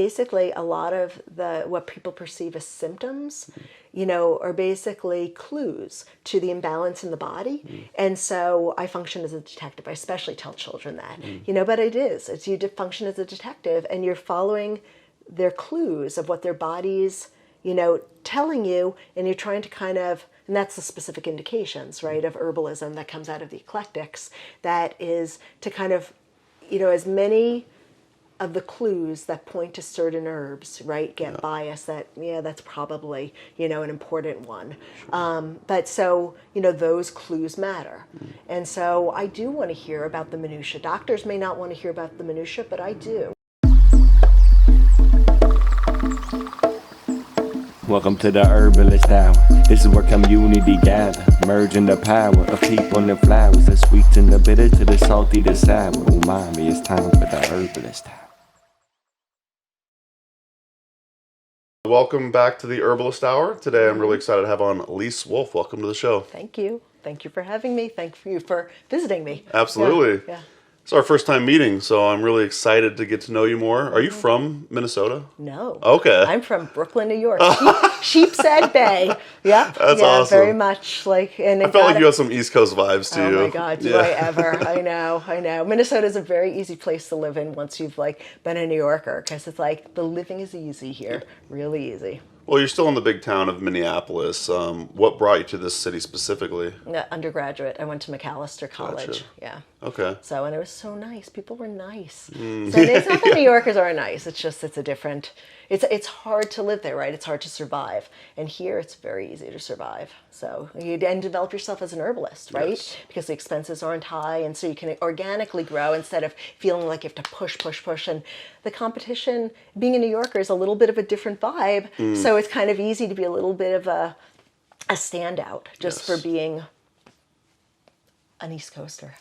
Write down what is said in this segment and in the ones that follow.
basically a lot of what people perceive as symptoms, are basically clues to the imbalance in the body. And so I function as a detective. I especially tell children that, but it's you function as a detective, and you're following their clues of what their body's, telling you, and you're trying to kind of, and that's the specific indications, right, of herbalism that comes out of the eclectics, that is to kind of, as many of the clues that point to certain herbs, right, get bias that, that's probably, an important one. Sure. But so, those clues matter. And so I do want to hear about the minutia. Doctors may not want to hear about the minutia, but I do. Welcome to the Herbalist Hour. This is where community gather, merging the power of people and flowers, the sweet and the bitter to the salty, the sour. Umami, it's time for the Herbalist Hour. Welcome back to the Herbalist Hour. Today I'm really excited to have on Lise Wolff. Welcome to the show. Thank you. Thank you for having me. Thank you for visiting me. Absolutely. Yeah. It's our first time meeting, so I'm really excited to get to know you more. Are you from Minnesota? No. Okay. I'm from Brooklyn, New York. Sheepshead Bay. Yep. That's awesome. Very much like. And I felt like you had some East Coast vibes to you. Oh my God, do I ever? I know. Minnesota is a very easy place to live in once you've been a New Yorker, because it's like the living is easy here, really easy. Well, you're still in the big town of Minneapolis. What brought you to this city specifically? Undergraduate. I went to McAllister College. Gotcha. Yeah. Okay. So, and it was so nice. People were nice. So it's not that New Yorkers aren't nice. It's just, it's a different, it's hard to live there, right? It's hard to survive. And here it's very easy to survive. So you then develop yourself as an herbalist, right? Yes. Because the expenses aren't high. And so you can organically grow instead of feeling like you have to push. And the competition, being a New Yorker, is a little bit of a different vibe. So it's kind of easy to be a little bit of a standout just for being an East Coaster.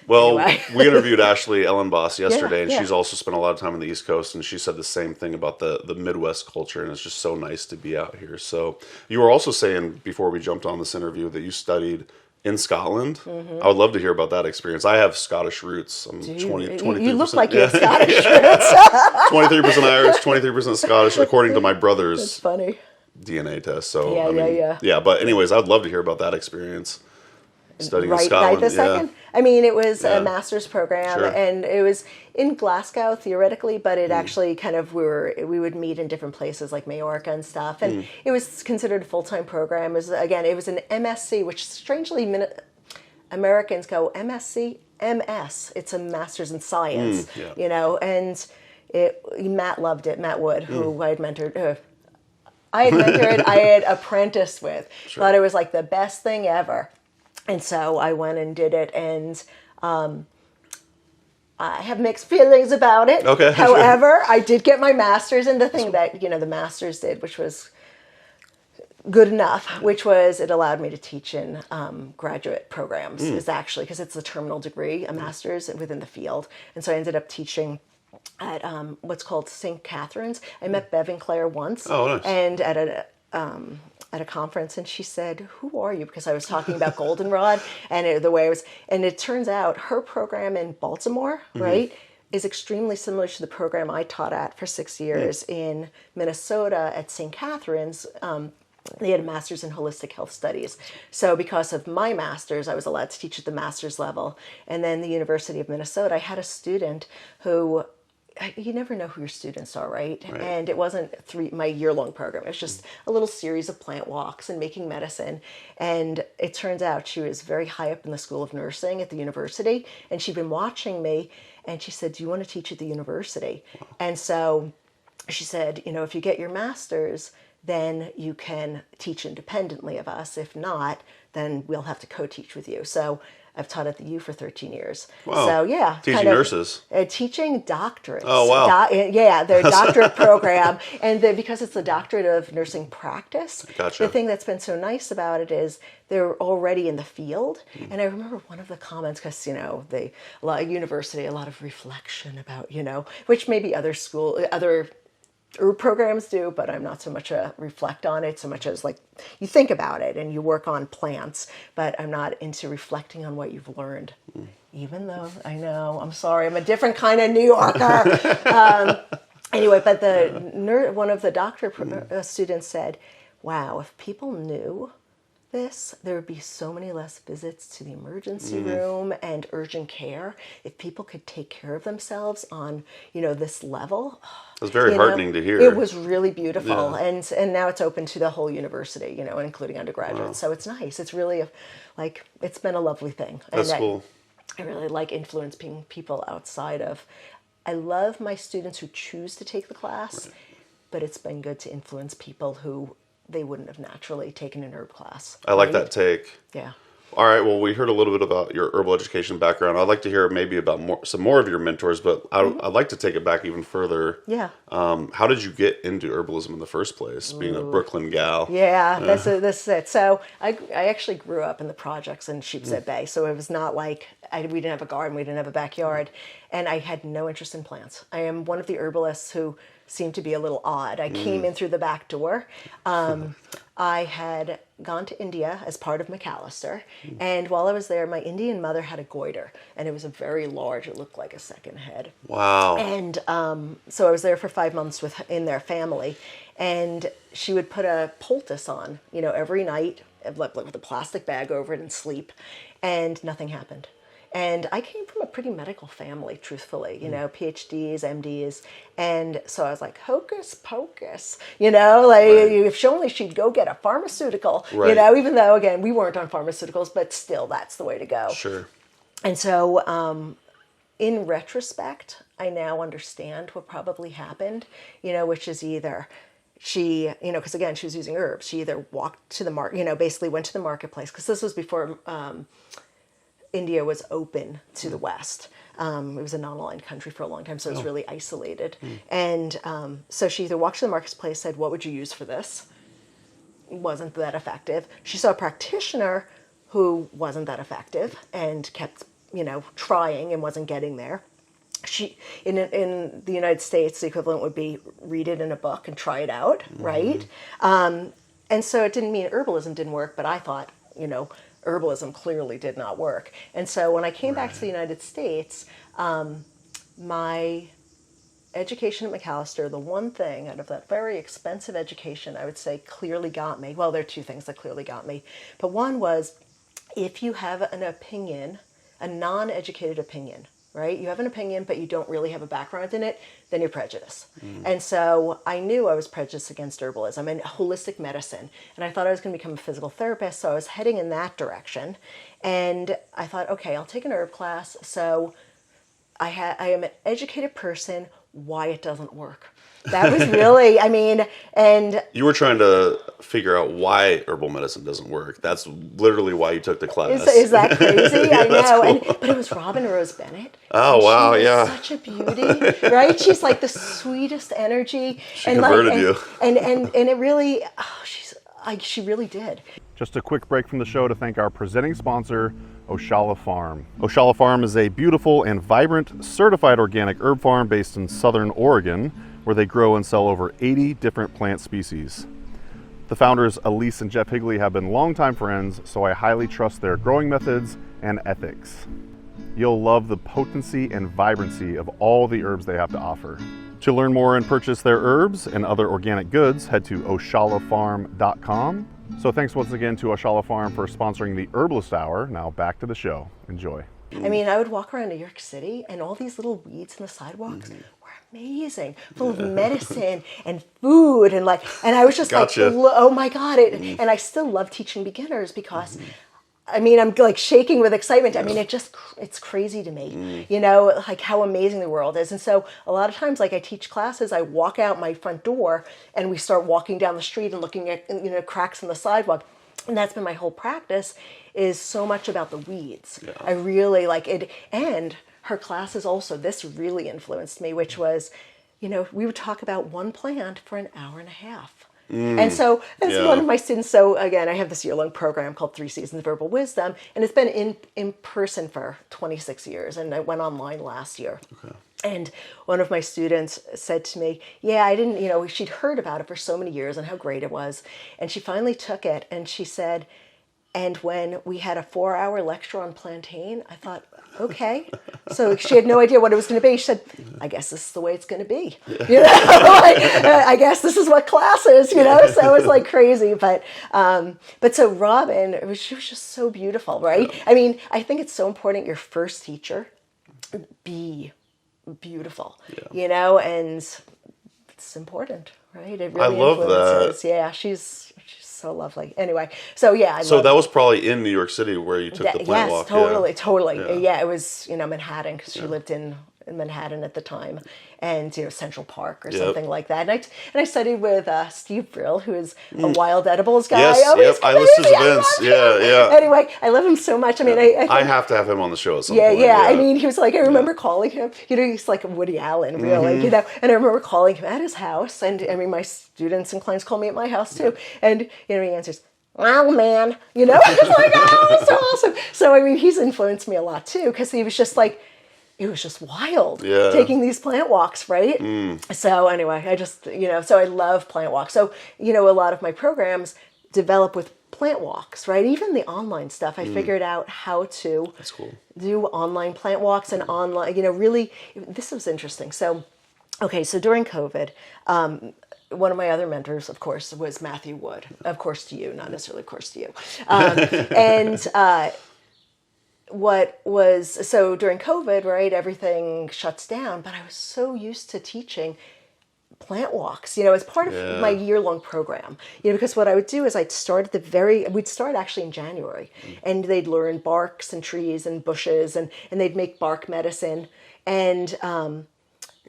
Well, anyway. We interviewed Ashley Ellenboss yesterday, and she's also spent a lot of time on the East Coast, and she said the same thing about the Midwest culture, and it's just so nice to be out here. So you were also saying, before we jumped on this interview, that you studied in Scotland. I would love to hear about that experience. I have Scottish roots. I'm 23%. You look like you have Scottish roots. 23% Irish, 23% Scottish, according to my brother's That's funny. DNA test. So Yeah, but anyways, I'd love to hear about that experience. Studying in Scotland. Right this second. I mean, it was a master's program, and it was in Glasgow theoretically, but it actually kind of we would meet in different places like Majorca and stuff, and it was considered a full-time program. It was an MSc, which strangely Americans go MSc, MS. It's a master's in science, and Matt loved it. Matt Wood, who I had mentored. I had apprenticed with. Thought it was like the best thing ever. And so I went and did it, and I have mixed feelings about it. Okay. However, I did get my master's, and the thing that, the master's did, which was good enough, which was it allowed me to teach in graduate programs, is actually, because it's a terminal degree, a master's within the field. And so I ended up teaching at what's called St. Catherine's. I met Bev and Claire once. Oh, nice. And at a conference, and she said, "Who are you?" Because I was talking about goldenrod and the way I was, and it turns out her program in Baltimore, right, is extremely similar to the program I taught at for 6 years in Minnesota at St. Catherine's. They had a master's in holistic health studies. So because of my master's, I was allowed to teach at the master's level. And then the University of Minnesota, I had a student who, you never know who your students are, right? And it wasn't my year-long program. It was just a little series of plant walks and making medicine. And it turns out she was very high up in the School of Nursing at the university. And she'd been watching me, and she said, "Do you want to teach at the university?" Wow. And so she said, if you get your master's, then you can teach independently of us. If not, then we'll have to co-teach with you. So I've taught at the U for 13 years. Wow. So yeah. Teaching nurses. Teaching doctorates. Oh, wow. Their doctorate program. And because it's the doctorate of nursing practice, Gotcha. The thing that's been so nice about it is they're already in the field. And I remember one of the comments, because, university, a lot of reflection about, which maybe other programs do, but I'm not so much a reflect on it so much as like you think about it and you work on plants, but I'm not into reflecting on what you've learned. Even though I know, I'm sorry, I'm a different kind of New Yorker. Anyway, but one of the doctor students said, wow, if people knew this, there would be so many less visits to the emergency room and urgent care if people could take care of themselves on, this level. It was very heartening to hear. It was really beautiful. Yeah. And now it's open to the whole university, including undergraduates. Wow. So it's nice. It's really it's been a lovely thing. That's cool. I really like influencing people outside of, I love my students who choose to take the class, but it's been good to influence people who they wouldn't have naturally taken an herb class. I like that take. Yeah. All right. Well, we heard a little bit about your herbal education background. I'd like to hear maybe about some more of your mentors, but I'd like to take it back even further. Yeah. How did you get into herbalism in the first place, being a Brooklyn gal? Yeah, that's it. So I actually grew up in the projects in Sheepshead Bay, so it was not like we didn't have a garden, we didn't have a backyard, and I had no interest in plants. I am one of the herbalists who seemed to be a little odd. I came in through the back door. I had gone to India as part of McAllister, and while I was there, my Indian mother had a goiter, and it was a very large, it looked like a second head. Wow. And so I was there for 5 months in their family, and she would put a poultice on, every night, with a plastic bag over it and sleep, and nothing happened. And I came from a pretty medical family, truthfully, PhDs, MDs. And so I was like, hocus pocus, if only she'd go get a pharmaceutical, even though, again, we weren't on pharmaceuticals, but still, that's the way to go. Sure. And so in retrospect, I now understand what probably happened, which is either she, because again, she was using herbs. She either walked to the market, basically went to the marketplace, because this was before India was open to the West. It was a non-aligned country for a long time, so it was really isolated. And so she either walked to the marketplace, said, what would you use for this? It wasn't that effective. She saw a practitioner who wasn't that effective and kept, trying and wasn't getting there. She in the United States, the equivalent would be read it in a book and try it out, right? And so it didn't mean herbalism didn't work, but I thought, herbalism clearly did not work. And so when I came back to the United States, my education at McAllister, the one thing out of that very expensive education I would say clearly got me, well, there are two things that clearly got me, but one was if you have an opinion, a non-educated opinion, right? You have an opinion, but you don't really have a background in it, then you're prejudiced. And so I knew I was prejudiced against herbalism and holistic medicine. And I thought I was going to become a physical therapist, so I was heading in that direction. And I thought, okay, I'll take an herb class. So I am an educated person, why it doesn't work. That was really, and... You were trying to figure out why herbal medicine doesn't work. That's literally why you took the class. Is that crazy? I know. Cool. But it was Robin Rose Bennett. Oh, wow, she was yeah. Such a beauty, right? She's like the sweetest energy. She converted you. And it really, she really did. Just a quick break from the show to thank our presenting sponsor, Oshala Farm. Oshala Farm is a beautiful and vibrant certified organic herb farm based in Southern Oregon, where they grow and sell over 80 different plant species. The founders, Elise and Jeff Higley, have been longtime friends, so I highly trust their growing methods and ethics. You'll love the potency and vibrancy of all the herbs they have to offer. To learn more and purchase their herbs and other organic goods, head to oshalafarm.com. So thanks once again to Oshala Farm for sponsoring the Herbalist Hour. Now back to the show. Enjoy. I would walk around New York City and all these little weeds in the sidewalks were amazing, full of medicine and food and I was just Gotcha. like, oh my God. And I still love teaching beginners because I'm like shaking with excitement. It's crazy to me, like how amazing the world is. And so a lot of times, like I teach classes, I walk out my front door and we start walking down the street and looking at, cracks in the sidewalk. And that's been my whole practice, is so much about the weeds. Yeah. I really like it. And her classes also, this really influenced me, which was, we would talk about one plant for an hour and a half. And so as one of my students, so again, I have this year-long program called 3 Seasons of Herbal Wisdom, and it's been in person for 26 years, and I went online last year. Okay. And one of my students said to me, I didn't, she'd heard about it for so many years and how great it was. And she finally took it and she said, And when we had a 4-hour lecture on plantain, I thought, okay. So she had no idea what it was going to be. She said, I guess this is the way it's going to be. You know, like, I guess this is what class is, you know? So it was like crazy. But so Robin, she was just so beautiful, right? I mean, I think it's so important your first teacher be beautiful, you know, and it's important, right? It really I love influences. that. Yeah, she's so lovely. Anyway, so yeah. So that was probably in New York City where you took the plant walk. Yes, totally. Yeah, it was, you know, Manhattan, because she lived in Manhattan at the time, and, you know, Central Park or something like that. And I studied with Steve Brill, who is a wild edibles guy. Yes, I listen to his events. Yeah. Anyway, I love him so much. I mean, I have to have him on the show at some point. Yeah. I mean, he was like, I remember calling him, you know, he's like Woody Allen, really, you know, and I remember calling him at his house. And I mean, my students and clients call me at my house too. And, you know, he answers, "Well, man," you know, it's like, oh, so awesome. So, I mean, he's influenced me a lot too, because he was just like, it was just wild taking these plant walks, right? So anyway, I just, you know, so I love plant walks. So, you know, a lot of my programs develop with plant walks, right? Even the online stuff, I figured out how to do online plant walks and online, you know, really, this was interesting. So, okay, so during COVID, one of my other mentors, of course, was Matthew Wood. Of course to you, not necessarily of course to you. So during COVID, right, everything shuts down, but I was so used to teaching plant walks, you know, as part of my year-long program, you know, because what I would do is we'd start actually in January, and they'd learn barks and trees and bushes, and they'd make bark medicine, and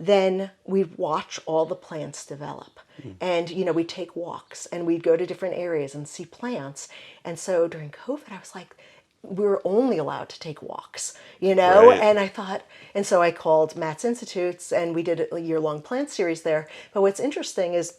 then we'd watch all the plants develop. And, you know, we'd take walks, and we'd go to different areas and see plants. And so during COVID, I was like, we were only allowed to take walks, you know? Right. And I thought, and so I called Matt's Institutes, and we did a year-long plant series there. But what's interesting is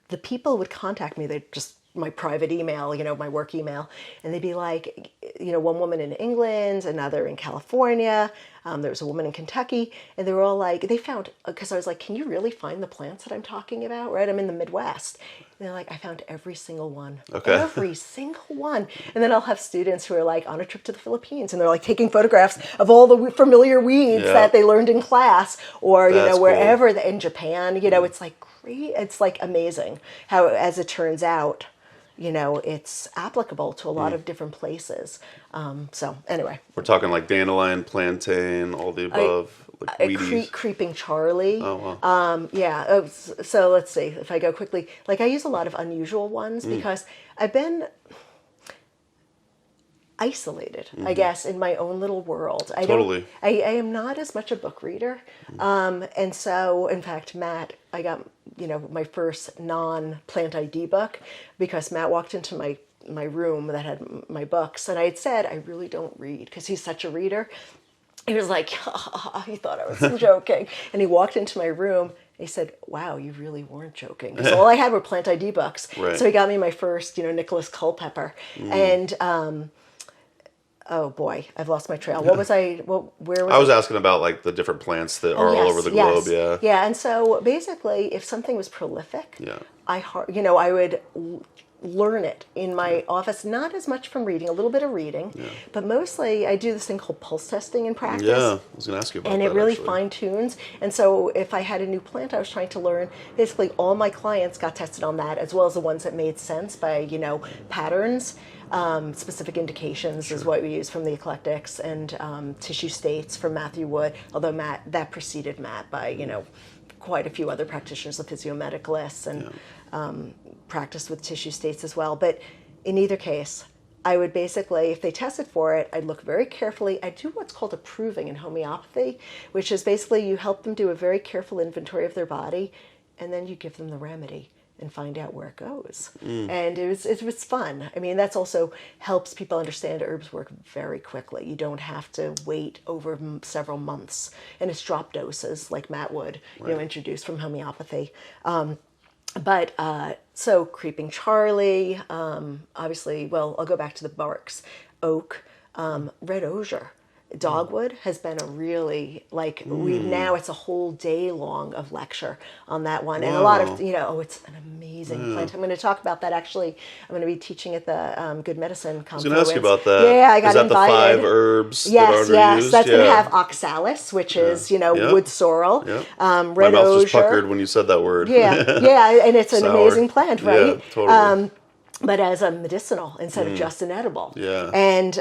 the people would contact me. They'd just, my private email, you know, my work email, and they'd be like, you know, one woman in England, another in California, there was a woman in Kentucky, and they were all like, they found, because I was like, can you really find the plants that I'm talking about, right? I'm in the Midwest. And they're like, I found every single one. Okay. Every single one. And then I'll have students who are like on a trip to the Philippines, and they're like taking photographs of all the familiar weeds that they learned in class, or, you know, wherever, in Japan, you know, it's like great. It's like amazing how, as it turns out, you know, it's applicable to a lot of different places. So anyway. We're talking like dandelion, plantain, all the above. Creeping Charlie. Oh, wow. So let's see if I go quickly. Like, I use a lot of unusual ones because I've been isolated, I guess, in my own little world. I am not as much a book reader. And so, in fact, Matt, I got, you know, my first non-plant ID book because Matt walked into my room that had my books, and I had said, I really don't read, because he's such a reader. He was like, he thought I was joking. And he walked into my room, and he said, wow, you really weren't joking. Because all I had were plant ID books. Right. So he got me my first, you know, Nicholas Culpeper. And, oh boy, I've lost my trail. What was I, where was I? I was asking about like the different plants that are all over the globe, Yeah, and so basically, if something was prolific, I would learn it in my office, not as much from reading, a little bit of reading, but mostly I do this thing called pulse testing in practice. Yeah, I was going to ask you about that. And it really fine tunes. And so if I had a new plant I was trying to learn, basically all my clients got tested on that, as well as the ones that made sense by, you know, patterns. Specific indications is what we use from the eclectics, and tissue states from Matthew Wood, although that preceded Matt by, you know, quite a few other practitioners, the physiomedicalists, and practiced with tissue states as well. But in either case, I would basically, if they tested for it, I'd look very carefully. I do what's called a proving in homeopathy, which is basically you help them do a very careful inventory of their body, and then you give them the remedy and find out where it goes. And it was fun. I mean, that's also helps people understand herbs work very quickly. You don't have to wait over several months. And it's drop doses, like Matt Wood, you know, introduced from homeopathy. So Creeping Charlie, obviously, well, I'll go back to the barks. Oak, red osier. Dogwood has been a really, like, now it's a whole day long of lecture on that one. And a lot of, it's an amazing plant. I'm going to talk about that, actually. I'm going to be teaching at the Good Medicine Confluence. I was going to ask you about that. Yeah, I got invited. Is that the 5 herbs that are underused? Yes, that's going to have oxalis, which is, wood sorrel, red My mouth osier. just puckered when you said that word. Yeah, and it's an amazing plant, right? Yeah, totally. But as a medicinal instead of just an edible. Yeah. And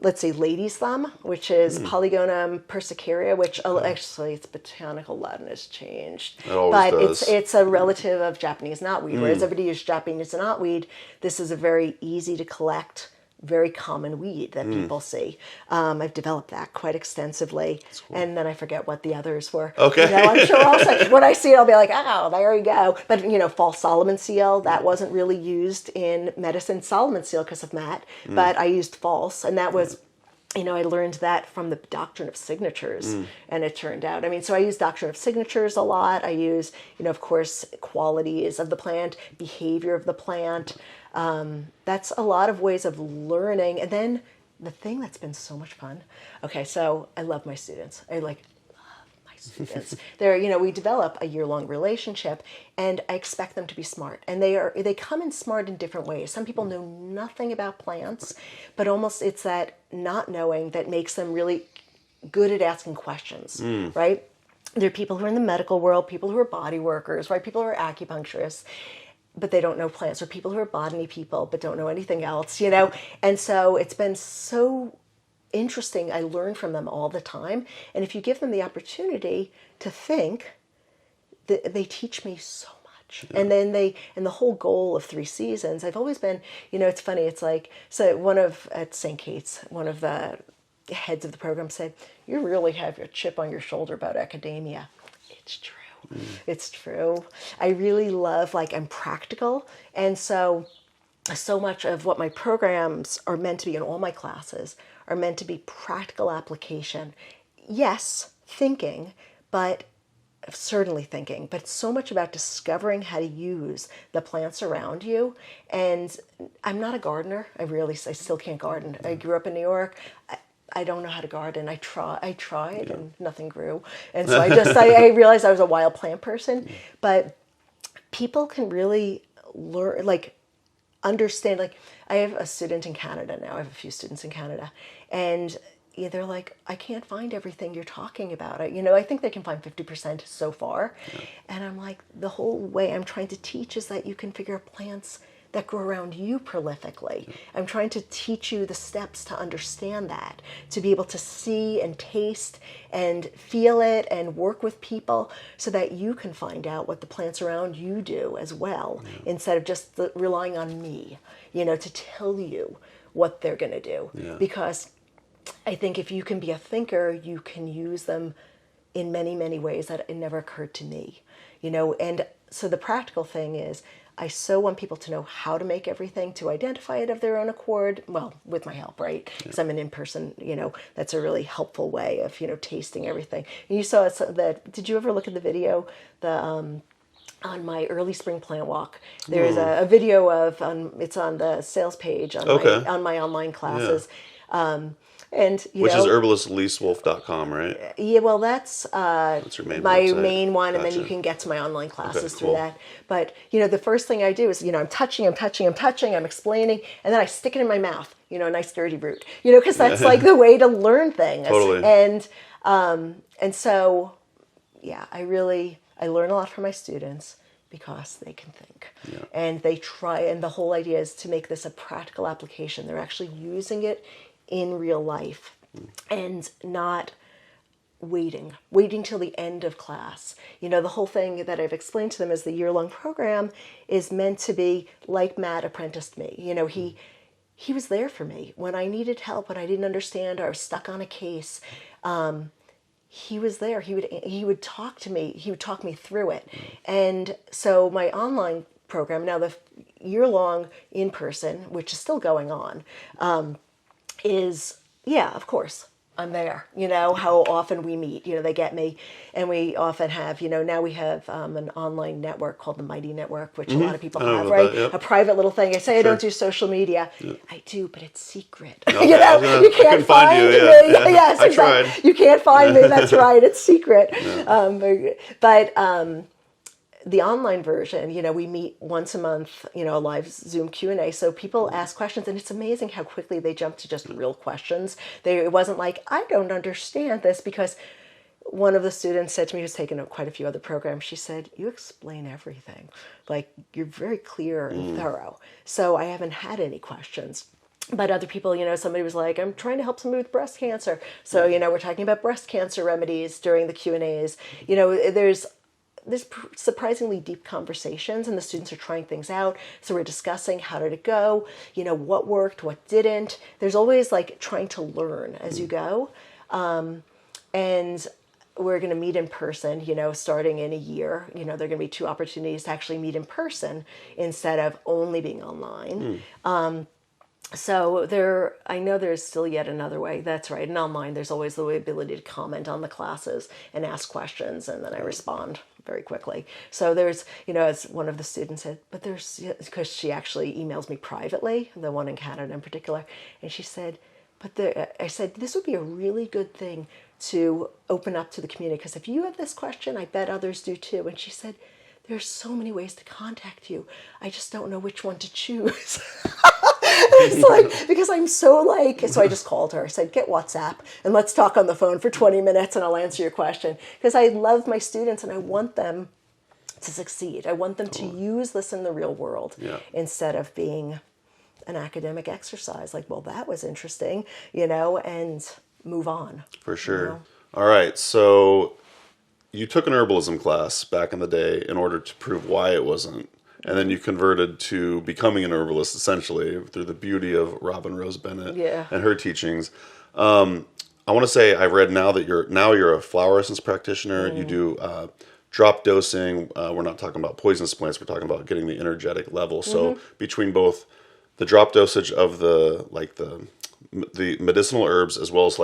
let's see, lady's thumb, which is Polygonum persicaria, which actually its botanical Latin has changed. It always but does. it's a relative of Japanese knotweed. Whereas everybody uses Japanese knotweed, this is a very easy to collect, very common weed that people see. I've developed that quite extensively. Cool. And then I forget what the others were. Okay. I'm sure also, when I see it, I'll be like, oh, there you go. But, false Solomon seal, that wasn't really used in medicine. Solomon seal because of Matt, but I used false. And that was, I learned that from the doctrine of signatures. And it turned out, so I use doctrine of signatures a lot. I use, of course, qualities of the plant, behavior of the plant. That's a lot of ways of learning. And then the thing that's been so much fun. Okay, so I love my students. I love my students. They're, we develop a year-long relationship, and I expect them to be smart. And they come in smart in different ways. Some people know nothing about plants, but almost it's that not knowing that makes them really good at asking questions, right? There are people who are in the medical world, people who are body workers, right? People who are acupuncturists, but they don't know plants, or people who are botany people but don't know anything else, And so it's been so interesting. I learn from them all the time. And if you give them the opportunity to think, they teach me so much. Yeah. And then and the whole goal of 3 seasons, I've always been, it's funny. It's like, so at St. Kate's, one of the heads of the program said, you really have your chip on your shoulder about academia. It's true. It's true. I really love, I'm practical. And so much of what my programs are meant to be, in all my classes, are meant to be practical application. Yes, thinking, but certainly thinking, but so much about discovering how to use the plants around you. And I'm not a gardener. I still can't garden. I grew up in New York. I don't know how to garden. I tried and nothing grew. And so I realized I was a wild plant person. But people can really learn, understand. I have a student in Canada now. I have a few students in Canada. And they're like, I can't find everything you're talking about. I think they can find 50% so far. Yeah. And I'm like, the whole way I'm trying to teach is that you can figure out plants that grow around you prolifically. I'm trying to teach you the steps to understand that, to be able to see and taste and feel it and work with people so that you can find out what the plants around you do as well, instead of just relying on me, to tell you what they're going to do. Yeah. Because I think if you can be a thinker, you can use them in many, many ways that it never occurred to me, and so the practical thing is, I so want people to know how to make everything, to identify it of their own accord, well, with my help, right? Because I'm an in-person, that's a really helpful way of, tasting everything. And you saw that, did you ever look at the video, on my early spring plant walk? There's a video of, it's on the sales page on my online classes. Yeah. Which is herbalistlisewolff.com, right? Yeah, well, that's your main my website. main one, and then you can get to my online classes through that. But, the first thing I do is, I'm touching, I'm explaining, and then I stick it in my mouth, a nice dirty root, because that's the way to learn things. Totally. And so, I learn a lot from my students because they can think. Yeah. And they try, and the whole idea is to make this a practical application. They're actually using it in real life and not waiting till the end of class. The whole thing that I've explained to them is the year-long program is meant to be like Matt apprenticed me. He was there for me when I needed help, when I didn't understand or I was stuck on a case. He was there. He would talk to me. He would talk me through it. And so my online program, now the year-long in-person, which is still going on, is, of course, I'm there. How often we meet, they get me. And we often have, now we have an online network called the Mighty Network, which a lot of people have, right? That, yep. A private little thing. I say I Sure. don't do social media. Yeah. I do, but it's secret. Okay. You can't find me. Yeah. Yes, I exactly. tried. You can't find me. That's right. It's secret. But the online version, we meet once a month, a live Zoom Q&A. So people ask questions, and it's amazing how quickly they jump to just real questions. It wasn't like, I don't understand this, because one of the students said to me, who's taken quite a few other programs, she said, you explain everything. Like, you're very clear and thorough. So I haven't had any questions. But other people, somebody was like, I'm trying to help somebody with breast cancer. So, we're talking about breast cancer remedies during the Q&As. There's surprisingly deep conversations, and the students are trying things out. So we're discussing, how did it go? What worked, what didn't. There's always like trying to learn as you go. And we're going to meet in person, starting in a year. There are going to be 2 opportunities to actually meet in person instead of only being online. So I know there's still yet another way. That's right. And online, there's always the ability to comment on the classes and ask questions, and then I respond very quickly. So there's, as one of the students said, but because she actually emails me privately, the one in Canada in particular, and she said, I said, this would be a really good thing to open up to the community, because if you have this question, I bet others do too. And she said, there's so many ways to contact you. I just don't know which one to choose. It's like, because I'm so so I just called her. I said, get WhatsApp and let's talk on the phone for 20 minutes and I'll answer your question. Because I love my students and I want them to succeed. I want them to use this in the real world instead of being an academic exercise. Like, well, that was interesting, and move on. For sure. All right. So you took an herbalism class back in the day in order to prove why it wasn't. And then you converted to becoming an herbalist, essentially, through the beauty of Robin Rose Bennett and her teachings. I want to say I've read now that you're a flower essence practitioner. You do drop dosing. We're not talking about poisonous plants. We're talking about getting the energetic level. So between both the drop dosage of the medicinal herbs as well as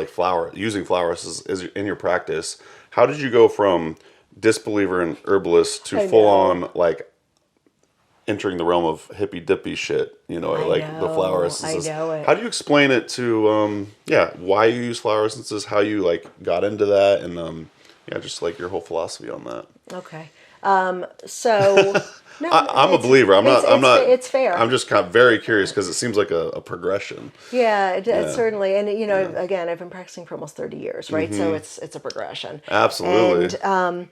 using flower essence in your practice, how did you go from disbeliever and herbalist to full on entering the realm of hippie dippy shit, the flower essences? I know it. How do you explain it to why you use flower essences, how you got into that, and just your whole philosophy on that? Okay. So no, I'm a believer. I'm not. It's fair. I'm just kind of very curious because it seems like a progression. Yeah, it certainly. And again, I've been practicing for almost 30 years, right? So it's a progression. Absolutely. And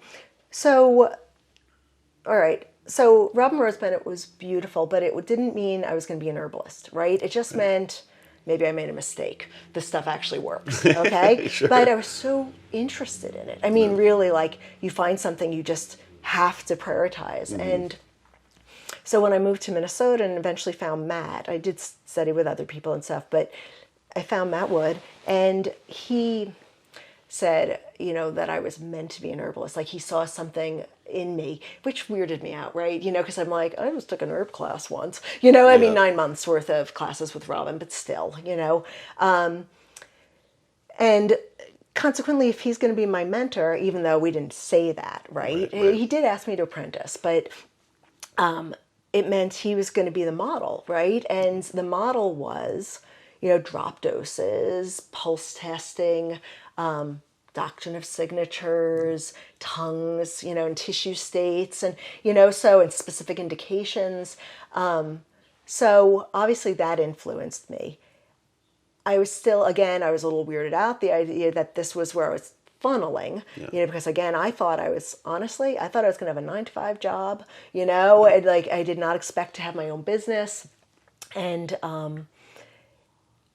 all right. So Robin Rose Bennett was beautiful, but it didn't mean I was going to be an herbalist, right? It just meant maybe I made a mistake. This stuff actually works, okay? Sure. But I was so interested in it. I mean, really, you find something, you just have to prioritize. And so when I moved to Minnesota and eventually found Matt, I did study with other people and stuff, but I found Matt Wood, and he said, that I was meant to be an herbalist. He saw something in me, which weirded me out, right? Because I'm like, I just took an herb class once, I mean, 9 months worth of classes with Robin, but still, and consequently, if he's going to be my mentor, even though we didn't say that, right? He did ask me to apprentice, but it meant he was going to be the model, right? And the model was, drop doses, pulse testing, doctrine of signatures, tongues, and tissue states, and, and specific indications. So obviously that influenced me. I was still, again, I was a little weirded out, the idea that this was where I was funneling, because again, I thought I was going to have a 9-to-5 job, I did not expect to have my own business. And,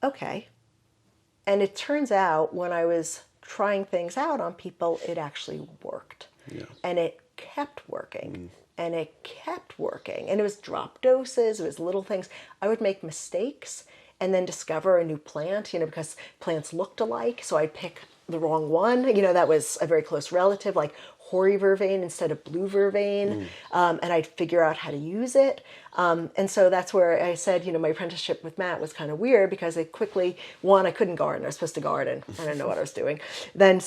okay. And it turns out when I was trying things out on people, it actually worked. Yeah. And it kept working. And it kept working. And it was drop doses, it was little things. I would make mistakes and then discover a new plant, because plants looked alike. So I'd pick the wrong one, that was a very close relative, like hoary vervain instead of blue vervain, and I'd figure out how to use it. And so that's where I said, my apprenticeship with Matt was kind of weird because I couldn't garden. I was supposed to garden. I didn't know what I was doing. Then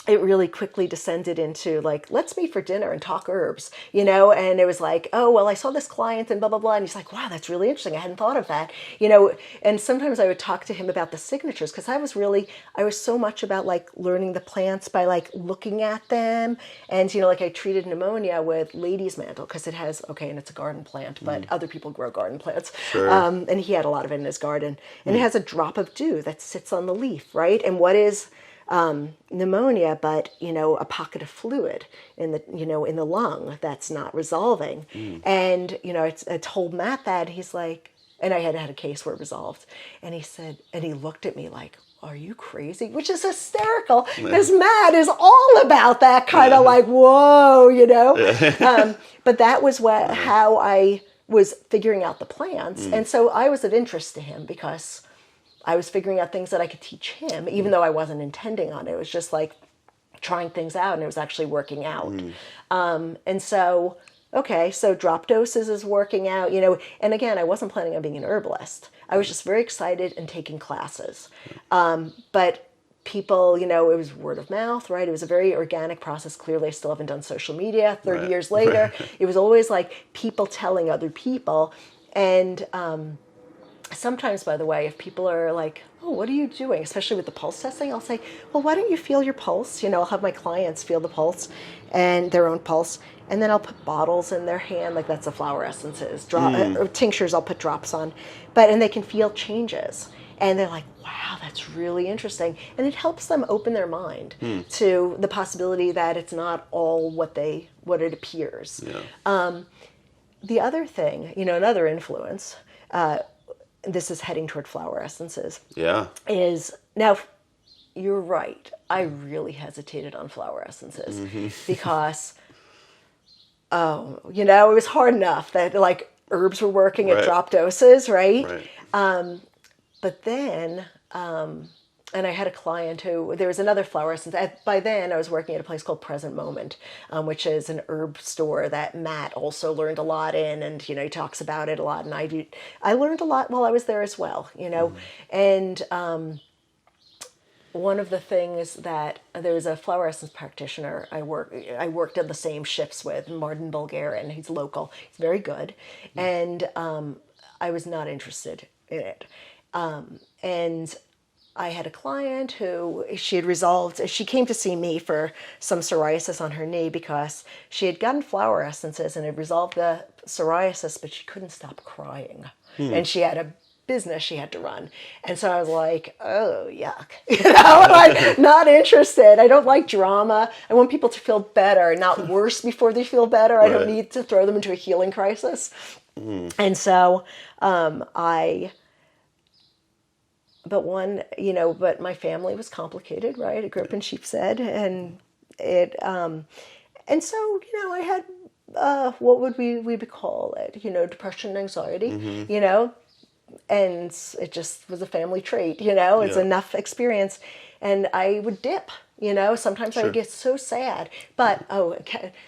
it really quickly descended into like, let's meet for dinner and talk herbs, and it was like, oh, well, I saw this client and blah, blah, blah. And he's like, wow, that's really interesting. I hadn't thought of that, and sometimes I would talk to him about the signatures because I was so much about like learning the plants by like looking at them. And, like I treated pneumonia with lady's mantle because it has, and it's a garden plant, but other people grow garden plants. Sure. And he had a lot of it in his garden, and it has a drop of dew that sits on the leaf, right? And what is pneumonia, but a pocket of fluid in the lung that's not resolving. And I told Matt that. He's like, and I had a case where it resolved, and he said, and he looked at me like, are you crazy? Which is hysterical because Matt is all about that kind of like, whoa, but that was how I was figuring out the plants. And so I was of interest to him because I was figuring out things that I could teach him, even though I wasn't intending on it. It was just like trying things out, and it was actually working out. And so, so drop doses is working out, and again, I wasn't planning on being an herbalist. I was just very excited and taking classes. But people, it was word of mouth, right? It was a very organic process. Clearly, I still haven't done social media 30 years later. It was always like people telling other people. And, sometimes, by the way, if people are like, oh, what are you doing? Especially with the pulse testing, I'll say, well, why don't you feel your pulse? I'll have my clients feel the pulse and their own pulse. And then I'll put bottles in their hand, like that's the flower essences. Or tinctures, I'll put drops on. And they can feel changes. And they're like, wow, that's really interesting. And it helps them open their mind to the possibility that it's not all what it appears. Yeah. The other thing, another influence, this is heading toward flower essences. Yeah. Is now, you're right. I really hesitated on flower essences because, it was hard enough that like herbs were working at drop doses, right? But then, and I had a client who, there was another flower essence. By then, I was working at a place called Present Moment, which is an herb store that Matt also learned a lot in. And, he talks about it a lot. And I learned a lot while I was there as well, And one of the things that, there was a flower essence practitioner I worked on the same shifts with, Martin Bulgarin. He's local. He's very good. And I was not interested in it. And I had a client who she came to see me for some psoriasis on her knee because she had gotten flower essences and it resolved the psoriasis, but she couldn't stop crying. And she had a business she had to run. And so I was like, oh, yuck. Like, not interested. I don't like drama. I want people to feel better, not worse before they feel better. I don't need to throw them into a healing crisis. And so but my family was complicated, right? I grew up in Sheepshead, and and so, I had, what would we call it? Depression, anxiety, and it just was a family trait, it's enough experience. And I would dip, sometimes I would get so sad, but,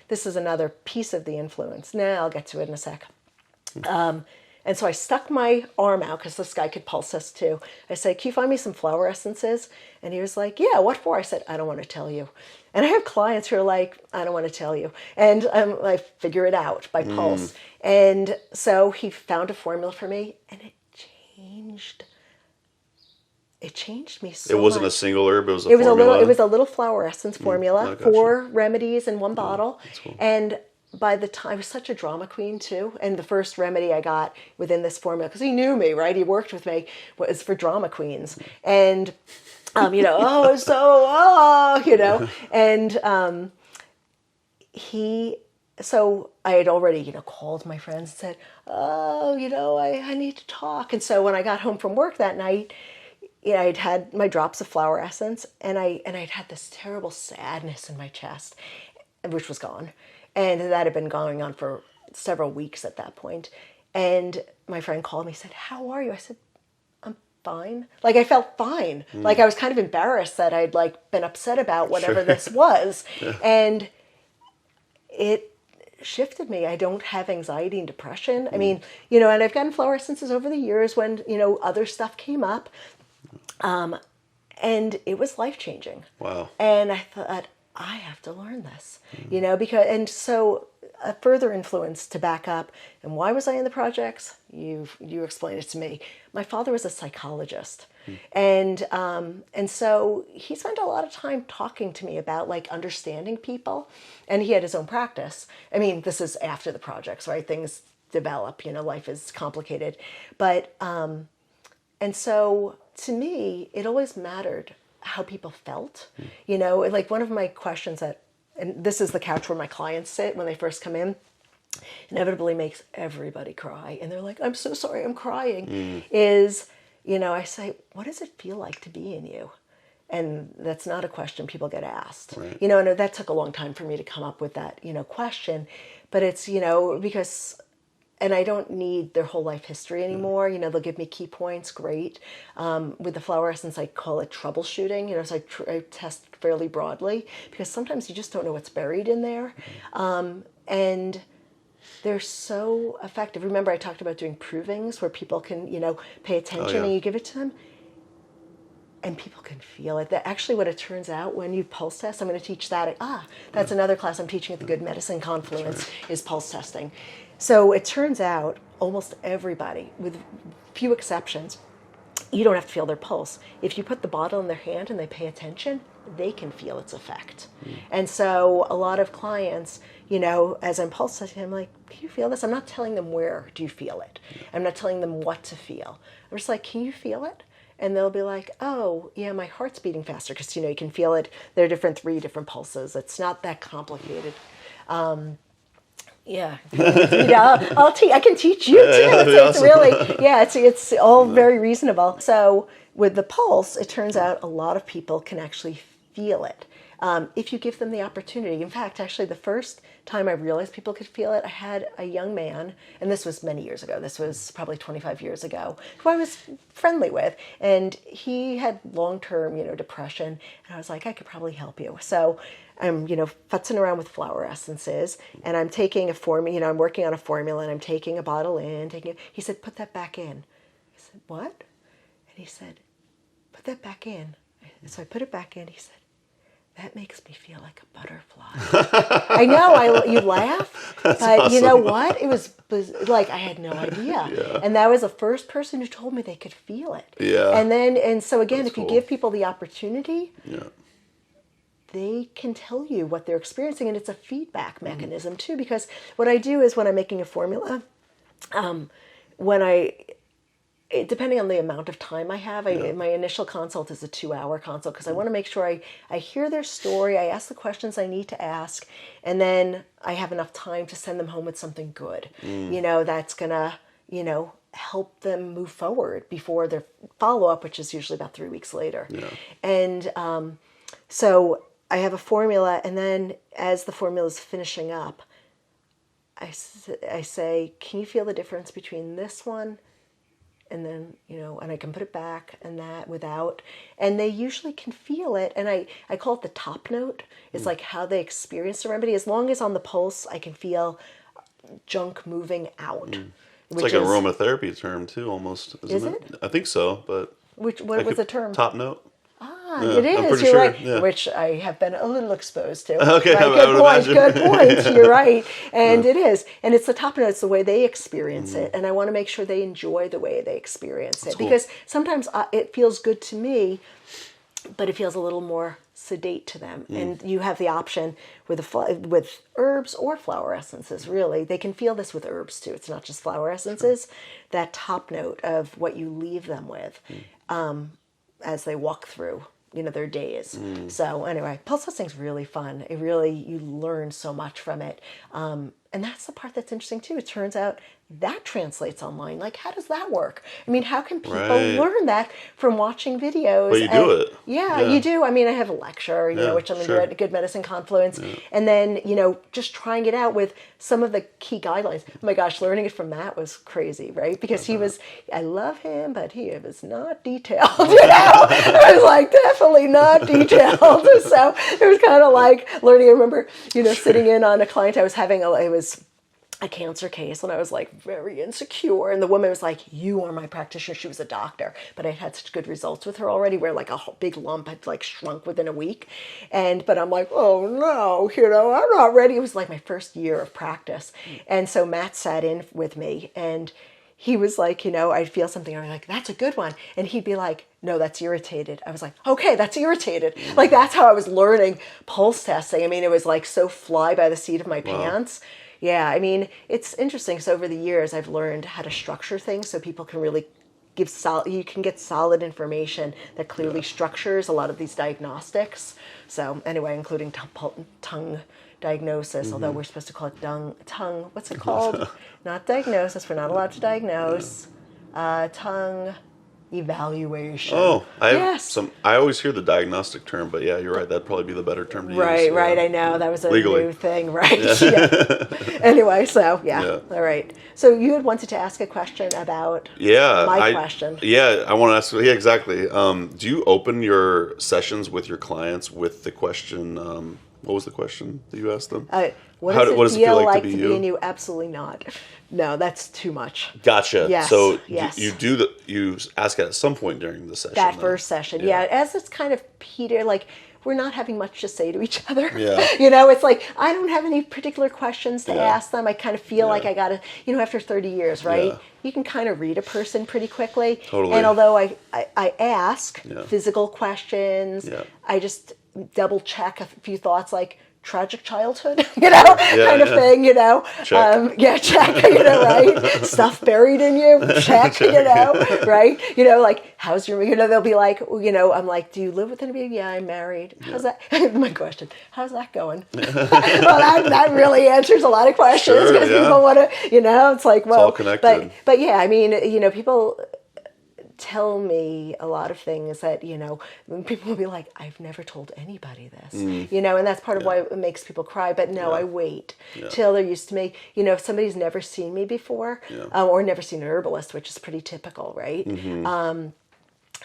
this is another piece of the influence. Now I'll get to it in a sec. And so I stuck my arm out because this guy could pulse us too. I said, can you find me some flower essences? And he was like, yeah, what for? I said, I don't want to tell you. And I have clients who are like, I don't want to tell you. And I figure it out by pulse. And so he found a formula for me, and it changed me so much. It wasn't a single herb, it was a formula? It was a little flower essence formula, 4 remedies in one bottle. That's cool. And by the time, I was such a drama queen too. And the first remedy I got within this formula, because he knew me, right? He worked with me, was for drama queens. And, and so I had already, called my friends and said, I need to talk. And so when I got home from work that night, I'd had my drops of flower essence, and I'd had this terrible sadness in my chest, which was gone. And that had been going on for several weeks at that point. And my friend called me and said, how are you? I said, I'm fine. Like I felt fine. Like I was kind of embarrassed that I'd like been upset about whatever this was. And it shifted me. I don't have anxiety and depression. I mean, you know, and I've gotten flower essences over the years when, you know, other stuff came up. And it was life-changing. Wow. And I thought, I have to learn this, you know, because, and so a further influence to back up. And why was I in the projects? You explained it to me. My father was a psychologist. And so he spent a lot of time talking to me about like understanding people, and he had his own practice. I mean, this is after the projects, right? Things develop, you know, life is complicated. But, and so to me, it always mattered how people felt, you know, like one of my questions that, and this is the couch where my clients sit when they first come in, inevitably makes everybody cry. And they're like, I'm so sorry, I'm crying, is, you know, I say, what does it feel like to be in you? And that's not a question people get asked, right. You know, and that took a long time for me to come up with that, you know, question, but it's, you know, because, and I don't need their whole life history anymore. You know, they'll give me key points, great. With the flower essence, I call it troubleshooting, you know, so I test fairly broadly because sometimes you just don't know what's buried in there. And they're so effective. Remember, I talked about doing provings where people can, you know, pay attention and you give it to them. And people can feel it. That actually what it turns out when you pulse test, I'm going to teach that. That's another class I'm teaching at the Good Medicine Confluence is pulse testing. So it turns out almost everybody, with few exceptions, you don't have to feel their pulse. If you put the bottle in their hand and they pay attention, they can feel its effect. And so a lot of clients, you know, as I'm pulse testing, I'm like, can you feel this? I'm not telling them where do you feel it. I'm not telling them what to feel. I'm just like, can you feel it? And they'll be like, oh, yeah, my heart's beating faster. Because, you know, you can feel it. There are three different pulses. It's not that complicated. Yeah, I can teach you too. It's really, it's all very reasonable. So with the pulse, it turns out a lot of people can actually feel it if you give them the opportunity. In fact, actually, the first time I realized people could feel it, I had a young man, and this was many years ago. This was probably 25 years ago, who I was friendly with, and he had long-term, you know, depression, and I was like, I could probably help you. So I'm, you know, futzing around with flower essences, and I'm taking a formula, you know, I'm working on a formula, and I'm taking a bottle in, he said, put that back in. I said, what? And he said, put that back in. So I put it back in. He said, that makes me feel like a butterfly. I know, you laugh, but awesome. You know what? It was like, I had no idea. Yeah. And that was the first person who told me they could feel it. Yeah. And so again, That's if cool. you give people the opportunity, yeah. they can tell you what they're experiencing, and it's a feedback mechanism too. Because what I do is when I'm making a formula, depending on the amount of time I have, my initial consult is a 2-hour consult because I want to make sure I hear their story, I ask the questions I need to ask, and then I have enough time to send them home with something good, you know, that's going to, you know, help them move forward before their follow-up, which is usually about 3 weeks later. Yeah. And so I have a formula, and then as the formula is finishing up, I say, can you feel the difference between this one and then, you know, and I can put it back and that without, and they usually can feel it. And I call it the top note. It's like how they experience the remedy. As long as on the pulse, I can feel junk moving out. It's like an aromatherapy term too, almost. Isn't it? I think so, but. What was the term? Top note. Yeah, it is. You're right. Yeah. Which I have been a little exposed to. Okay, right? Good point. You're right. And it is. And it's the top note. It's the way they experience it. And I want to make sure they enjoy the way they experience it. Because sometimes it feels good to me, but it feels a little more sedate to them. And you have the option with herbs or flower essences, really. They can feel this with herbs too. It's not just flower essences. Sure. That top note of what you leave them with as they walk through, you know, their days. So anyway, pulse testing is really fun. You learn so much from it. And And that's the part that's interesting too. It turns out that translates online. Like, how does that work? I mean, how can people learn that from watching videos? But you do it. Yeah, you do. I mean, I have a lecture, you know, which I'm going to do at Good Medicine Confluence. And then, you know, just trying it out with some of the key guidelines. Oh my gosh, learning it from Matt was crazy, right? Because I love him, but he was not detailed, you know? I was like, definitely not detailed. So it was kind of like learning. I remember, you know, sitting in on a client I was having, it was a cancer case, and I was like very insecure, and the woman was like, you are my practitioner. She was a doctor, but I had such good results with her already, where like a big lump had like shrunk within a week. But I'm like, oh no, you know, I'm not ready. It was like my first year of practice. And so Matt sat in with me, and he was like, you know, I'd feel something, and I'm like, that's a good one. And he'd be like, no, that's irritated. I was like, okay, that's irritated. Like, that's how I was learning pulse testing. I mean, it was like so fly by the seat of my pants. Yeah, I mean, it's interesting. So over the years, I've learned how to structure things so people can really you can get solid information that clearly structures a lot of these diagnostics. So anyway, including tongue diagnosis, although we're supposed to call it tongue, what's it called? Not diagnosis, we're not allowed to diagnose. Tongue evaluation. Oh, I always hear the diagnostic term, but yeah, you're right. That'd probably be the better term to use. Right. I know that was a Legally. new thing, right? Yeah. Anyway, so all right. So you had wanted to ask a question about my question. Yeah, I want to ask. Yeah, exactly. Do you open your sessions with your clients with the question? What was the question that you asked them? What does it feel like to be you? Absolutely not. No, that's too much. Gotcha. Yes. So yes. you ask it at some point during the session. That first session, as it's kind of like we're not having much to say to each other. Yeah. You know, it's like I don't have any particular questions to ask them. I kind of feel like I got to, you know, after 30 years, right? Yeah. You can kind of read a person pretty quickly. Totally. And although I ask physical questions, I just double check a few thoughts like tragic childhood, you know, kind of thing, you know. Check. Check, you know, right? Stuff buried in you, check, you know, right? You know, like, how's your, you know, they'll be like, you know, I'm like, do you live with anybody? Yeah, I'm married. How's that? My question, how's that going? Well, that really answers a lot of questions because people want to, you know, it's like, well, it's all connected. But yeah, I mean, you know, people tell me a lot of things that, you know, people will be like, I've never told anybody this, you know, and that's part of why it makes people cry. But no, I wait till they're used to me. You know, if somebody's never seen me before or never seen an herbalist, which is pretty typical, right?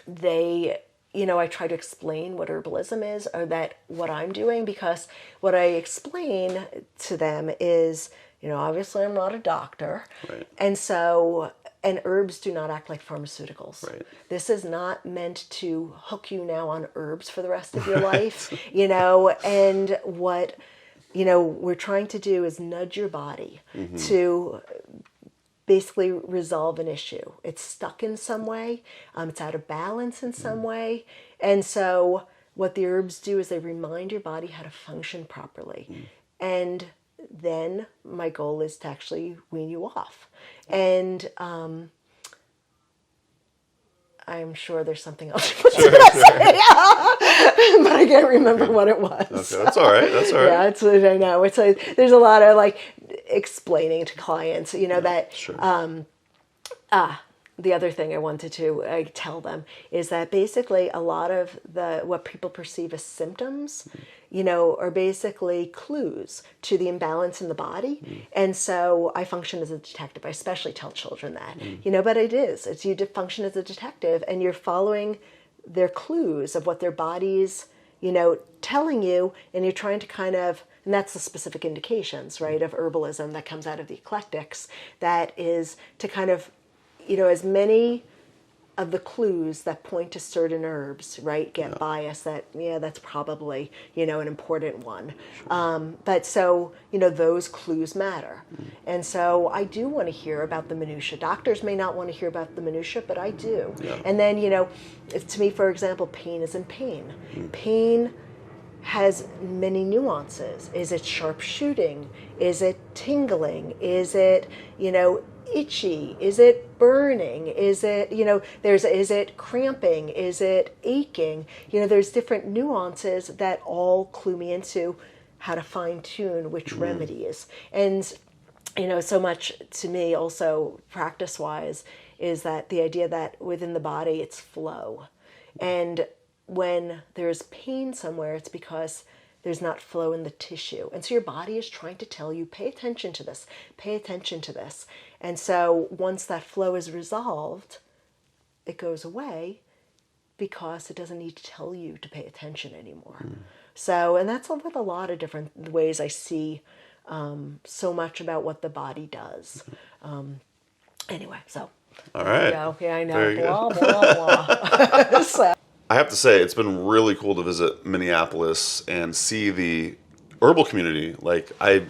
They, you know, I try to explain what herbalism is or that what I'm doing, because what I explain to them is, you know, obviously I'm not a doctor. Right. And herbs do not act like pharmaceuticals. Right. This is not meant to hook you now on herbs for the rest of your life, you know, and what, you know, we're trying to do is nudge your body to basically resolve an issue. It's stuck in some way. It's out of balance in some way. And so what the herbs do is they remind your body how to function properly. And then my goal is to actually wean you off. And I'm sure there's something else you were going to say, but I can't remember what it was. Okay, that's all right. Yeah, I know. There's a lot of like explaining to clients, you know, that. The other thing I wanted to tell them is that basically a lot of what people perceive as symptoms, you know, are basically clues to the imbalance in the body. And so I function as a detective. I especially tell children that, you know, but it's you function as a detective and you're following their clues of what their body's, you know, telling you, and you're trying to kind of, and that's the specific indications, right, of herbalism that comes out of the eclectics, that is to kind of, you know, as many of the clues that point to certain herbs, right, get bias that, that's probably, you know, an important one. But so, you know, those clues matter. And so I do want to hear about the minutia. Doctors may not want to hear about the minutia, but I do. Yeah. And then, you know, to me, for example, pain isn't pain. Pain has many nuances. Is it sharp shooting? Is it tingling? Is it, you know, itchy? Is it burning? Is it, you know, is it cramping? Is it aching? You know, there's different nuances that all clue me into how to fine tune which remedies. And so much to me also practice-wise is that the idea that within the body it's flow. And when there's pain somewhere, it's because there's not flow in the tissue. And so your body is trying to tell you, pay attention to this, pay attention to this. And so once that flow is resolved, it goes away because it doesn't need to tell you to pay attention anymore. So, and that's with a lot of different ways I see so much about what the body does. Anyway, so. All right. Yeah, I know. Very Blah, blah, blah. So. I have to say, it's been really cool to visit Minneapolis and see the herbal community. Like, I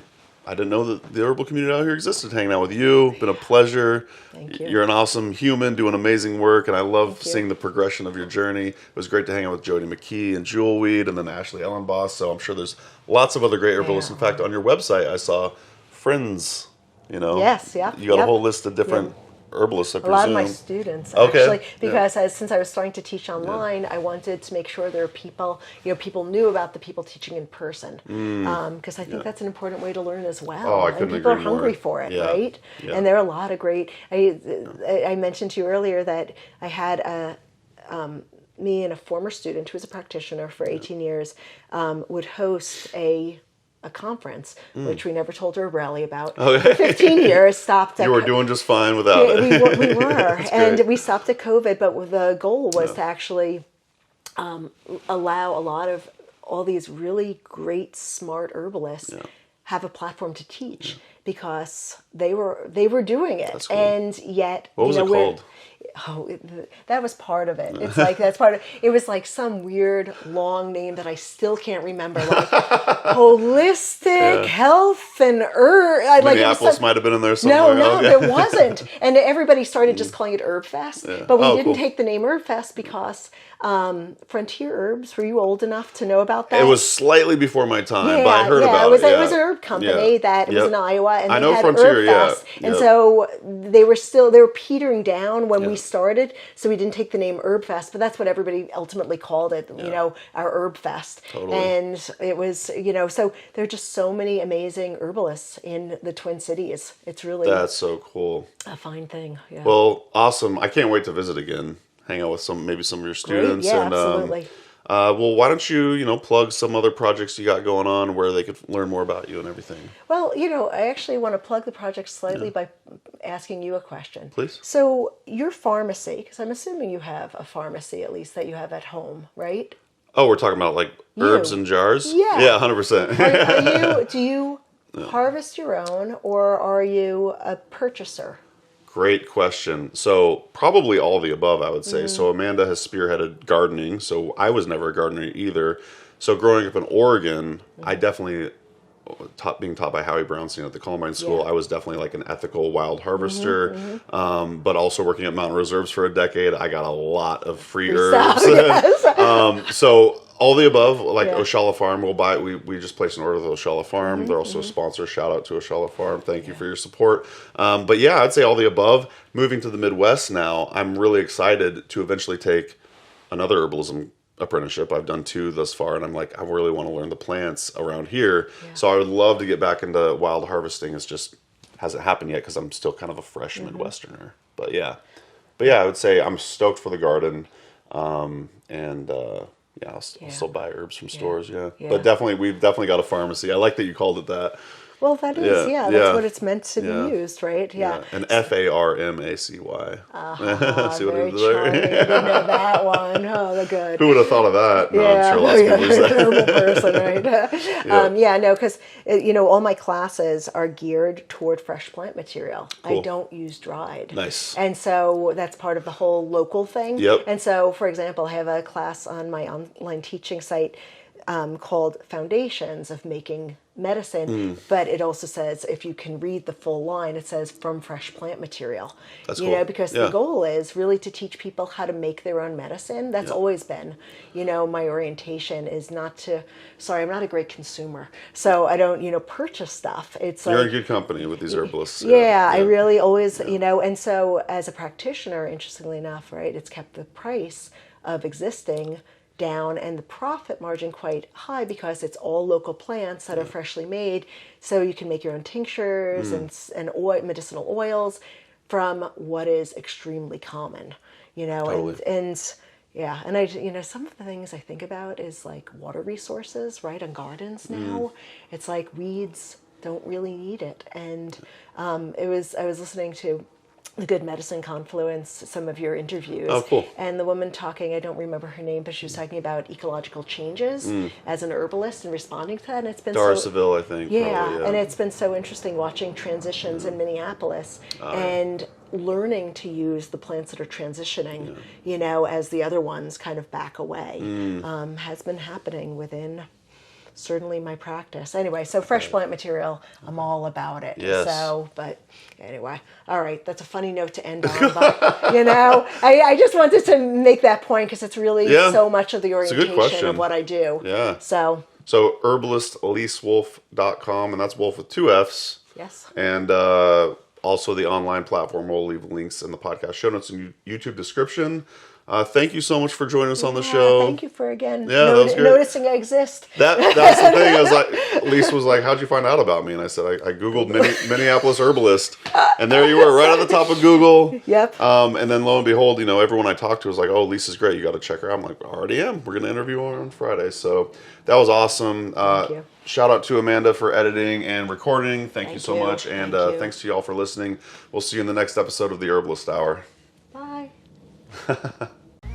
didn't know that the herbal community out here existed. Hanging out with you, been a pleasure. Thank you. You're an awesome human doing amazing work, and I love seeing the progression of your journey. It was great to hang out with Jody McKee and Jewelweed, and then Ashley Ellenboss. So I'm sure there's lots of other great herbalists. Yeah. In fact, on your website, I saw friends. Yes, yeah. You got a whole list of different herbalists, I presume. A lot of my students, Okay. actually, because since I was starting to teach online, I wanted to make sure there are people, people knew about the people teaching in person, because I think that's an important way to learn as well. Oh, I and couldn't people agree are hungry more. for it, Yeah. right? Yeah. And there are a lot of great. I mentioned to you earlier that I had me and a former student who was a practitioner for 18 years would host a conference, which we never told her rally about. For 15 years, stopped at... You were doing just fine without it. We were. And great. we stopped at COVID, but the goal was to actually allow a lot of all these really great, smart herbalists have a platform to teach because they were doing it. That's cool. And yet... What was it called? That was part of it. It's like, that's part of it. Was like some weird long name that I still can't remember. Like holistic health and herb. Minneapolis might have been in there somewhere. No, Okay. there wasn't. And everybody started just calling it Herb Fest. But we didn't cool. take the name Herb Fest because Frontier Herbs, were you old enough to know about that? It was slightly before my time, but I heard about it. it. It was an herb company that was in Iowa, and I they know had Frontier, Herb Fest. And so they were petering down when we started, so we didn't take the name Herb Fest, but that's what everybody ultimately called it, our Herb Fest. Totally. And it was, so there are just so many amazing herbalists in the Twin Cities. It's really That's so cool. a fine thing. Yeah. Well, awesome. I can't wait to visit again. Hang out with some of your students. Yeah, and, absolutely. Well, why don't you, plug some other projects you got going on where they could learn more about you and everything? Well, I actually want to plug the project slightly by asking you a question. Please. So your pharmacy, because I'm assuming you have a pharmacy at least that you have at home, right? Oh, we're talking about like herbs in jars? Yeah. Yeah, 100%. Do you harvest your own, or are you a purchaser? Great question. So probably all the above, I would say. So Amanda has spearheaded gardening. So I was never a gardener either. So growing up in Oregon, I definitely, being taught by Howie Brownstein at the Columbine School, I was definitely like an ethical wild harvester. But also working at Mountain Reserves for a decade, I got a lot of free herbs. So all the above, like Oshala Farm, we just placed an order with Oshala Farm. They're also a sponsor. Shout out to Oshala Farm. Thank you for your support. But yeah, I'd say all the above. Moving to the Midwest now, I'm really excited to eventually take another herbalism apprenticeship. I've done 2 thus far, and I'm like, I really want to learn the plants around here. So I would love to get back into wild harvesting. It's just hasn't happened yet because I'm still kind of a fresh Midwesterner. But yeah, I would say I'm stoked for the garden. I'll still buy herbs from stores, But we've definitely got a pharmacy. I like that you called it that. Well, that is, that's what it's meant to be used, right? Yeah. And FARMACY. See what Very it is there? charming. I didn't know that one. Oh, the good. Who would have thought of that? No, I'm sure lots of people use that. Herbal person, right? Because, all my classes are geared toward fresh plant material. Cool. I don't use dried. Nice. And so that's part of the whole local thing. Yep. And so, for example, I have a class on my online teaching site called Foundations of Making Medicine, but it also says, if you can read the full line, it says from fresh plant material. That's cool. Because the goal is really to teach people how to make their own medicine. That's always been, my orientation is not to, I'm not a great consumer, so I don't, purchase stuff. It's You're like, in good company with these herbalists. I really always, and so as a practitioner, interestingly enough, right, it's kept the price of existing down, and the profit margin quite high because it's all local plants that are freshly made. So you can make your own tinctures and oil, medicinal oils from what is extremely common, you know, Totally. and yeah, and I, you know, some of the things I think about is like water resources, right? On gardens now, it's like weeds don't really need it. And I was listening to the Good Medicine Confluence, some of your interviews. Oh, cool. And the woman talking, I don't remember her name, but she was talking about ecological changes as an herbalist and responding to that. And it's been Darceville, I think. yeah, probably, and it's been so interesting watching transitions in Minneapolis and learning to use the plants that are transitioning, you know, as the other ones kind of back away, has been happening within certainly my practice. Anyway, so fresh plant material, I'm all about it. Yes. So, but anyway, all right, that's a funny note to end on. But, you know, I just wanted to make that point because it's really so much of the orientation of what I do. Yeah. So herbalistlisewolff.com, and that's Wolf with 2 F's. yes. And also the online platform. We'll leave links in the podcast show notes and YouTube description. Thank you so much for joining us on the show. Thank you for again that was great. noticing I exist. That's the thing. I was like, Lise was like, "How'd you find out about me?" And I said, "I googled Minneapolis herbalist," and there you were, right on the top of Google. Yep. And then lo and behold, you know, everyone I talked to was like, "Oh, Lisa's great. You got to check her out." I'm like, "I already am. We're gonna interview her on Friday." So that was awesome. Thank you. Shout out to Amanda for editing and recording. Thank you so you. much, and Thank you. thanks to y'all for listening. We'll see you in the next episode of the Herbalist Hour. Bye.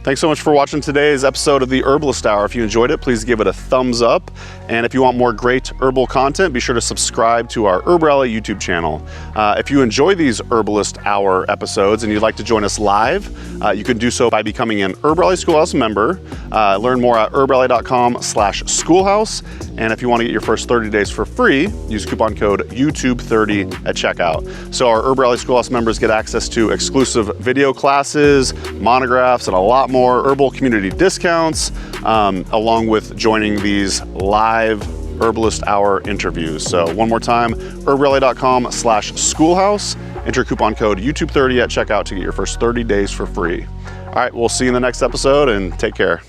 Thanks so much for watching today's episode of the Herbalist Hour. If you enjoyed it, please give it a thumbs up. And if you want more great herbal content, be sure to subscribe to our Herbal YouTube channel. If you enjoy these Herbalist Hour episodes and you'd like to join us live, you can do so by becoming an Herbal Schoolhouse member. Learn more at herbal.com/schoolhouse. And if you want to get your first 30 days for free, use coupon code YouTube30 at checkout. So our Herbal Schoolhouse members get access to exclusive video classes, monographs, and a lot more herbal community discounts, along with joining these live Herbalist Hour interviews. So one more time, herbal.com/schoolhouse. Enter coupon code YouTube30 at checkout to get your first 30 days for free. All right, we'll see you in the next episode, and take care.